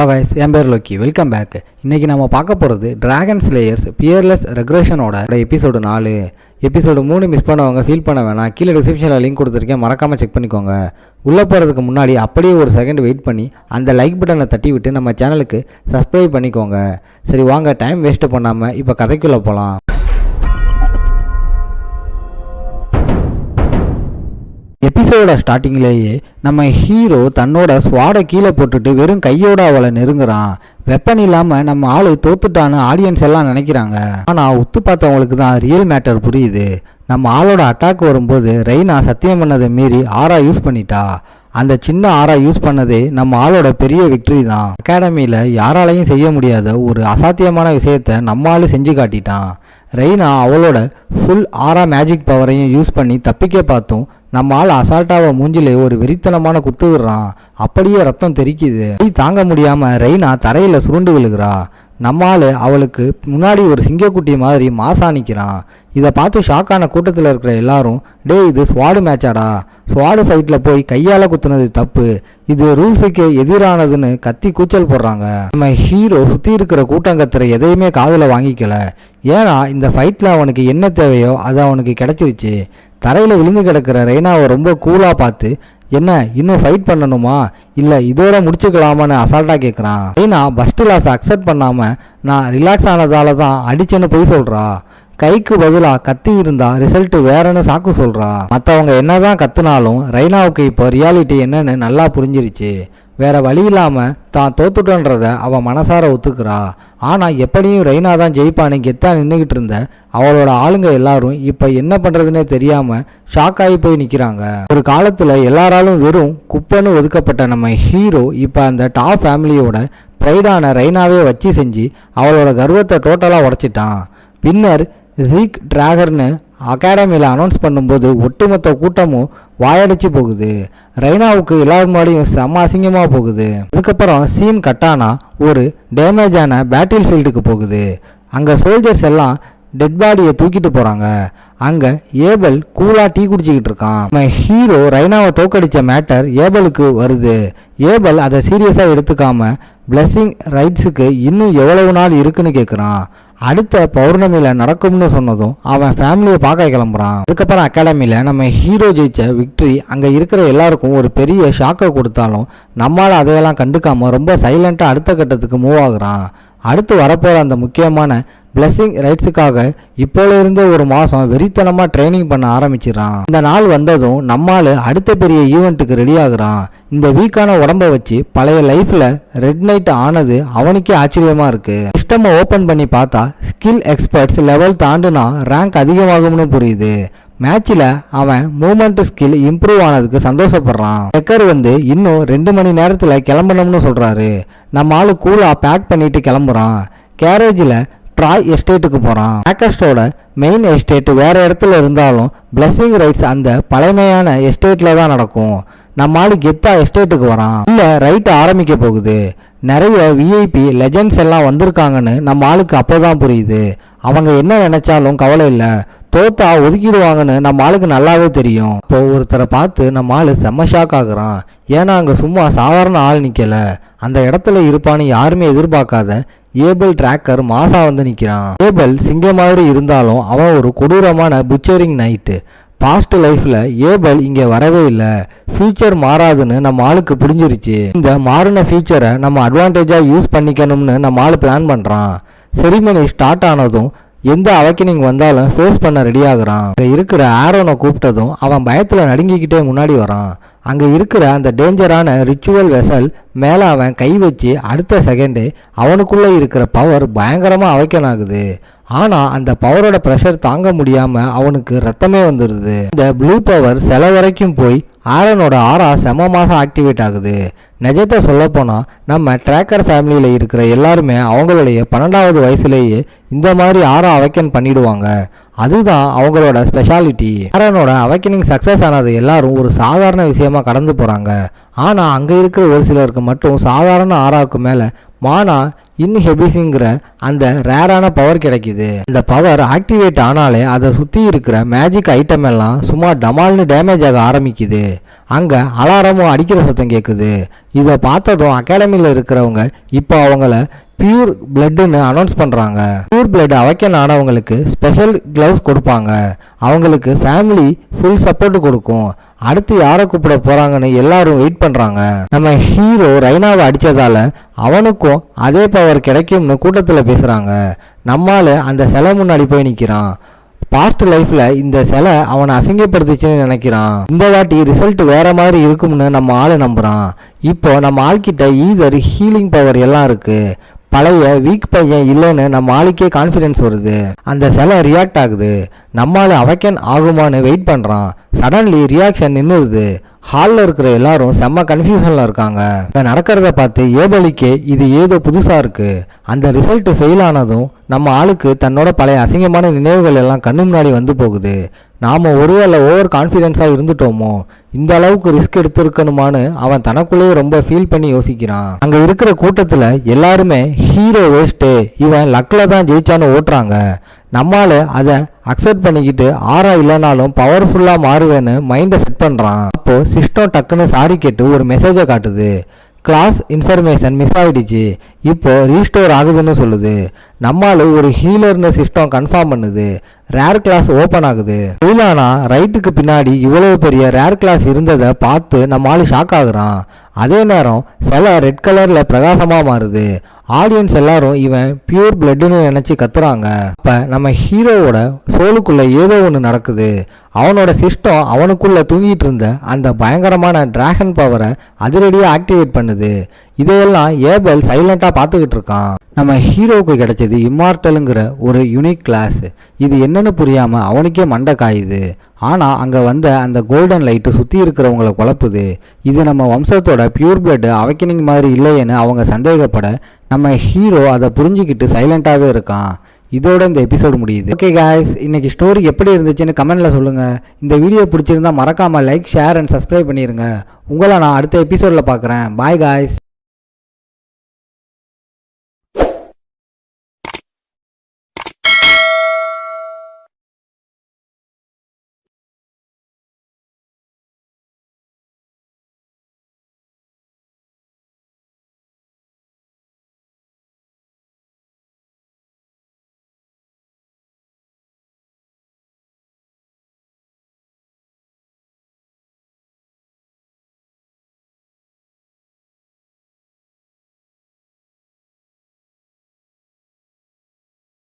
Hello guys, என் பேர் Loki. Welcome back. இன்றைக்கி நம்ம பார்க்க போகிறது டிராகன் ஸ்லேயர்ஸ் பியர்லெஸ் ரெக்ரெஷனோட எபிசோடு 4. எபிசோடு 3 மிஸ் பண்ணவங்க ஃபீல் பண்ண வேணாம். கீழே டிஸ்கிரிப்ஷனில் லிங்க் கொடுத்துருக்கேன், மறக்காமல் செக் பண்ணிக்கோங்க. உள்ளே போகிறதுக்கு முன்னாடி அப்படியே ஒரு செகண்ட் வெயிட் பண்ணி அந்த லைக் பட்டனை தட்டி விட்டு நம்ம சேனலுக்கு சப்ஸ்கிரைப் பண்ணிக்கோங்க. சரி வாங்க, டைம் வேஸ்ட்டு பண்ணாமல் இப்போ கதைக்குள்ளே போகலாம். எபிசோட ஸ்டார்டிங்லேயே நம்ம ஹீரோ தன்னோட ஸ்வாடை கீழே போட்டுட்டு வெறும் கையோட அவளை நெருங்குறான். வெப்பன் இல்லாமல் நம்ம ஆளு தோத்துட்டான்னு ஆடியன்ஸ் எல்லாம் நினைக்கிறாங்க. ஆனால் உத்து பார்த்தவங்களுக்கு தான் ரியல் மேட்டர் புரியுது. நம்ம ஆளோட அட்டாக் வரும்போது ரெய்னா சத்தியம் பண்ணதை மீறி ஆரா யூஸ் பண்ணிட்டா. அந்த சின்ன ஆரா யூஸ் பண்ணதே நம்ம ஆளோட பெரிய விக்டரி தான். அகாடமியில் யாராலையும் செய்ய முடியாத ஒரு அசாத்தியமான விஷயத்த நம்ம ஆளு செஞ்சு காட்டிட்டான். ரெய்னா அவளோட ஃபுல் ஆரா மேஜிக் பவரையும் யூஸ் பண்ணி தப்பிக்க பார்த்தும் நம்ம ஆள் அசால்ட்டாவை மூஞ்சிலே ஒரு வெறித்தனமான குத்து விடுறான். அப்படியே ரத்தம் தெறிக்குது. தாங்க முடியாமல் ரெய்னா தரையில் சுருண்டு விழுகிறா. நம்ம ஆள் அவளுக்கு முன்னாடி ஒரு சிங்கக்குட்டி மாதிரி மாசா நிற்கிறான். இதை பார்த்து ஷாக்கான கூட்டத்தில் இருக்கிற எல்லாரும், டே இது ஸ்வாடு மேட்சாடா, ஸ்வாடு ஃபைட்டில் போய் கையால் குத்துனது தப்பு, இது ரூல்ஸுக்கு எதிரானதுன்னு கத்தி கூச்சல் போடுறாங்க. நம்ம ஹீரோ சுற்றி இருக்கிற கூட்டங்கத்திர எதையுமே காதில் வாங்கிக்கல. ஏன்னா இந்த ஃபைட்டில் அவனுக்கு என்ன தேவையோ அது அவனுக்கு கிடைச்சிருச்சு. தரையில் விழுந்து கிடக்கிற ரெய்னாவை ரொம்ப கூலாக பார்த்து, என்ன இன்னும் ஃபைட் பண்ணணுமா, இல்லை இதோட முடிச்சுக்கலாமான்னு அசால்ட்டாக கேட்குறான். ரெய்னா ஃபஸ்ட்டு லாஸ் அக்செப்ட் பண்ணாமல் நான் ரிலாக்ஸ் ஆனதால தான் அடிச்சேன்னு போய் சொல்கிறா. கைக்கு பதிலாக கத்தி இருந்தா ரிசல்ட் வேறன்னு சாக்கு சொல்கிறா. மற்றவங்க என்னதான் கத்துனாலும் ரெய்னாவுக்கு இப்போ ரியாலிட்டி என்னன்னு நல்லா புரிஞ்சிருச்சு. வேற வழி இல்லாமல் தான் தோத்துட்டோன்றத அவன் மனசார ஒத்துக்கிறா. ஆனால் எப்படியும் ரெய்னா தான் ஜெயிப்பான்னு கெத்தா நின்றுக்கிட்டு இருந்த அவளோட ஆளுங்க எல்லாரும் இப்போ என்ன பண்ணுறதுன்னே தெரியாமல் ஷாக் ஆகி போய் நிற்கிறாங்க. ஒரு காலத்தில் எல்லாராலும் வெறும் குப்பைன்னு ஒதுக்கப்பட்ட நம்ம ஹீரோ இப்போ அந்த டாப் ஃபேமிலியோட ப்ரைடான ரெய்னாவே வச்சு செஞ்சு அவளோட கர்வத்தை டோட்டலாக உடைச்சிட்டான். பின்னர் ஜீக் டிராகர்னு அகாடமியில் அனௌன்ஸ் பண்ணும்போது ஒட்டுமொத்த கூட்டமும் வாயடிச்சு போகுது. ரெய்னாவுக்கு எல்லாரும் முன்னாடியும் செம்ம அசிங்கமாக போகுது. அதுக்கப்புறம் சீன் கட்டானா ஒரு டேமேஜான பேட்டில் ஃபீல்டுக்கு போகுது. அங்கே சோல்ஜர்ஸ் எல்லாம் டெட் பாடியை தூக்கிட்டு போகிறாங்க. அங்கே ஏபல் கூலாக டீ குடிச்சிக்கிட்டு இருக்கான். நம்ம ஹீரோ ரெய்னாவை தோக்கடித்த மேட்டர் ஏபலுக்கு வருது. ஏபல் அதை சீரியஸாக எடுத்துக்காம பிளெஸிங் ரைட்ஸுக்கு இன்னும் எவ்வளவு நாள் இருக்குன்னு கேட்குறான். அடுத்த பௌர்ணமியில் நடக்கும்னு சொன்னதும் அவன் ஃபேமிலியை பார்க்க கிளம்புறான். அதுக்கப்புறம் அகாடமியில் நம்ம ஹீரோ ஜெயிச்ச விக்டரி அங்கே இருக்கிற எல்லாருக்கும் ஒரு பெரிய ஷாக்கை கொடுத்தாலும் நம்மளால் அதையெல்லாம் கண்டுக்காமல் ரொம்ப சைலண்ட்டாக அடுத்த கட்டத்துக்கு மூவ் ஆகுறான். அடுத்து வரப்போகிற அந்த முக்கியமான பிளெஸிங் ரைட்ஸுக்காக இப்போலேருந்து ஒரு மாதம் வெறித்தனமாக ட்ரைனிங் பண்ண ஆரம்பிச்சிடறான். இந்த நாள் வந்ததும் நம்மால் அடுத்த பெரிய ஈவெண்ட்டுக்கு ரெடி ஆகுறான். இந்த வீக்கான உடம்பை வச்சு பழைய லைஃப்பில் ரெட் நைட் ஆனது அவனுக்கே ஆச்சரியமாக இருக்குது. சிஸ்டமை ஓப்பன் பண்ணி பார்த்தா ஸ்கில் எக்ஸ்பர்ட்ஸ் லெவல் தாண்டுனா ரேங்க் அதிகமாகும்னு புரியுது. மேட்சில் அவன் மூமெண்ட் ஸ்கில் இம்ப்ரூவ் ஆனதுக்கு சந்தோஷப்படுறான். டெக்கர் இன்னும் 2 மணி நேரத்தில் கிளம்பணும்னு சொல்கிறாரு. நம்ம ஆளு கூலாக பேக் பண்ணிட்டு கிளம்புறான். கேரேஜில் ட்ராய் எஸ்டேட்டுக்கு போகிறான். ஹேக்கர்ஸோட மெயின் எஸ்டேட் வேறு இடத்துல இருந்தாலும் பிளெஸிங் ரைட்ஸ் அந்த பழமையான எஸ்டேட்டில் தான் நடக்கும். நம்ம ஆளு கெத்தா எஸ்டேட்டுக்கு வரான். இல்லை ரைட் ஆரம்பிக்க போகுது. நிறைய விஐபி லெஜெண்ட்ஸ் எல்லாம் வந்திருக்காங்கன்னு நம்ம ஆளுக்கு அப்போ தான் புரியுது. அவங்க என்ன நினைச்சாலும் கவலை இல்லை, தோத்தா ஒதுக்கிடுவாங்கன்னு நம்ம ஆளுக்கு நல்லாவே தெரியும். இப்போ ஒருத்தரை பார்த்து நம்ம ஆளு செம்ம ஷாக் ஆகுறான். ஏன்னா அங்கே சும்மா சாதாரண ஆள் நிற்கல, அந்த இடத்துல இருப்பான்னு யாருமே எதிர்பார்க்காத ஏபல் டிராக்கர் மாசா நிற்கிறான். ஏபல் சிங்க மாதிரி இருந்தாலும் அவன் ஒரு கொடூரமான புச்சரிங் நைட்டு. பாஸ்ட் லைஃப்பில் ஏபல் இங்கே வரவே இல்லை. ஃபியூச்சர் மாறாதுன்னு நம்ம ஆளுக்கு புரிஞ்சிருச்சு. இந்த மாறின ஃபியூச்சரை நம்ம அட்வான்டேஜாக யூஸ் பண்ணிக்கணும்னு நம்ம ஆள் பிளான் பண்ணுறான். செரிமனி ஸ்டார்ட் ஆனதும் எந்த அவைக்கனிங் வந்தாலும் ஃபேஸ் பண்ண ரெடி ஆகுறான். அங்கே இருக்கிற ஆரோனை கூப்பிட்டதும் அவன் பயத்தில் நடுங்கிக்கிட்டே முன்னாடி வரான். அங்கே இருக்கிற அந்த டேஞ்சரான ரிச்சுவல் வெசல் மேலே அவன் கை வச்சு அடுத்த செகண்டே அவனுக்குள்ளே இருக்கிற பவர் பயங்கரமாக அவைக்கன் ஆகுது. ஆனால் அந்த பவரோட ப்ரெஷர் தாங்க முடியாமல் அவனுக்கு ரத்தமே வந்துடுது. இந்த ப்ளூ பவர் சில வரைக்கும் போய் ஆரனோட ஆரா செம மாதம் ஆக்டிவேட் ஆகுது. நிஜத்தை சொல்லப்போனால் நம்ம ட்ராக்கர் ஃபேமிலியில் இருக்கிற எல்லாருமே அவங்களுடைய 12வது வயசுலேயே இந்த மாதிரி ஆரா அவைக்கன் பண்ணிடுவாங்க. அதுதான் அவங்களோட ஸ்பெஷாலிட்டி. ஆரனோட அவைக்கனிங் சக்ஸஸ் ஆனது எல்லாரும் ஒரு சாதாரண விஷயமா கடந்து போகிறாங்க. ஆனால் அங்கே இருக்கிற ஒரு சிலருக்கு மட்டும் சாதாரண ஆராவுக்கு மேலே மானா இன்ஹெபிசிங்கிற அந்த ரேரான பவர் கிடைக்குது. அந்த பவர் ஆக்டிவேட் ஆனாலே அதை சுற்றி இருக்கிற மேஜிக் ஐட்டம் எல்லாம் சும்மா டமால்னு டேமேஜ் ஆக ஆரம்பிக்குது. அங்கே அலாரமும் அடிக்கிற சத்தம் கேட்குது. இதை பார்த்ததும் அகாடமியில் இருக்கிறவங்க இப்போ அவங்கள பியூர் பிளட்னு அனௌன்ஸ் பண்ணுறாங்க. பியூர் பிளட் அவைக்கன் ஆனவங்களுக்கு ஸ்பெஷல் க்ளவுஸ் கொடுப்பாங்க. அவங்களுக்கு ஃபேமிலி ஃபுல் சப்போர்ட் கொடுக்கும். அடுத்து யாரை கூப்பிட போகிறாங்கன்னு எல்லாரும் வெயிட் பண்ணுறாங்க. நம்ம ஹீரோ ரைனாவை அடித்ததால் அவனுக்கும் அதே பவர் கிடைக்கும்னு கூட்டத்தில் பேசுகிறாங்க. நம்மால் அந்த சிலை முன்னாடி போய் நிற்கிறான். பாஸ்ட் லைஃப்பில் இந்த சிலை அவனை அசிங்கப்படுத்துச்சுன்னு நினைக்கிறான். இந்த வாட்டி ரிசல்ட் வேற மாதிரி இருக்கும்னு நம்ம ஆளை நம்புகிறான். இப்போ நம்ம ஆள்கிட்ட ஈதர் ஹீலிங் பவர் எல்லாம் இருக்குது. பழைய வீக் பையன் இல்லைன்னு நம்ம ஆளுக்கே கான்ஃபிடென்ஸ் வருது. அந்த சிலை ரியாக்ட் ஆகுது. நம்மளால அவைக்கன் ஆகுமான்னு வெயிட் பண்ணுறான். சடன்லி ரியாக்ஷன் நின்றுது. ஹாலில் இருக்கிற எல்லாரும் செம்ம கன்ஃபியூஷனில் இருக்காங்க. இதை நடக்கிறத பார்த்து ஏபலிக்கே இது ஏதோ புதுசாக இருக்குது. அந்த ரிசல்ட் ஃபெயில் ஆனதும் நம்ம ஆளுக்கு தன்னோட பழைய அசிங்கமான நினைவுகள் எல்லாம் கண்ணு முன்னாடி வந்து போகுது. நாம் ஒருவேளை ஓவர் கான்ஃபிடென்ஸாக இருந்துட்டோமோ, இந்த அளவுக்கு ரிஸ்க் எடுத்திருக்கணுமான்னு அவன் தனக்குள்ளேயே ரொம்ப ஃபீல் பண்ணி யோசிக்கிறான். அங்கே இருக்கிற கூட்டத்தில் எல்லாருமே ஹீரோ வேஸ்ட்டு, இவன் லக்கில் தான் ஜெயிச்சான்னு ஓட்டுறாங்க. நம்மால் அதை அக்செப்ட் பண்ணிக்கிட்டு ஆறா இல்லைனாலும் பவர்ஃபுல்லாக மாறுவேன்னு மைண்டை செட் பண்ணுறான். அப்போது சிஸ்டம் டக்குன்னு சாரி கேட்டு ஒரு மெசேஜை காட்டுது. கிளாஸ் இன்ஃபர்மேஷன் மிஸ் ஆகிடுச்சு, இப்போ ரீஸ்டோர் ஆகுதுன்னு சொல்லுது. நம்மால் ஒரு ஹீலர்னு சிஸ்டம் கன்ஃபார்ம் பண்ணுது. ரேர் கிளாஸ் ஓப்பன் ஆகுது. ஃபெயிலானா ரைட்டுக்கு பின்னாடி இவ்வளவு பெரிய ரேர் கிளாஸ் இருந்ததை பார்த்து நம்ம ஆள் ஷாக் ஆகுறான். அதே நேரம் சில ரெட் கலரில் பிரகாசமாக மாறுது. ஆடியன்ஸ் எல்லாரும் இவன் பியூர் பிளட்னு நினச்சி கத்துறாங்க. அப்போ நம்ம ஹீரோவோட சோலுக்குள்ளே ஏதோ ஒன்று நடக்குது. அவனோட சிஸ்டம் அவனுக்குள்ளே தூங்கிட்டு இருந்த அந்த பயங்கரமான டிராகன் பவரை அதிரடியாக ஆக்டிவேட் பண்ணுது. இதையெல்லாம் ஏபல் சைலண்டாக பார்த்துக்கிட்டு இருக்கான். நம்ம ஹீரோவுக்கு கிடைச்சது இம்மார்டலுங்கிற ஒரு யூனிக் கிளாஸ். இது என்னன்னு புரியாமல் அவனுக்கே மண்டை காயுது. ஆனால் அங்கே வந்த அந்த கோல்டன் லைட்டு சுற்றி இருக்கிறவங்கள குழப்புது. இது நம்ம வம்சத்தோட பியூர் பிளட் அவைக்கனிங் மாதிரி இல்லையேன்னு அவங்க சந்தேகப்பட நம்ம ஹீரோ அதை புரிஞ்சுக்கிட்டு சைலண்ட்டாகவே இருக்கான். இதோட இந்த எபிசோடு முடியுது. ஓகே காய்ஸ், இன்னைக்கு ஸ்டோரி எப்படி இருந்துச்சுன்னு கமெண்ட்டில் சொல்லுங்கள். இந்த வீடியோ பிடிச்சிருந்தா மறக்காமல் லைக், ஷேர் அண்ட் சப்ஸ்கிரைப் பண்ணிடுங்க. உங்களை நான் அடுத்த எபிசோடில் பார்க்குறேன். Bye guys.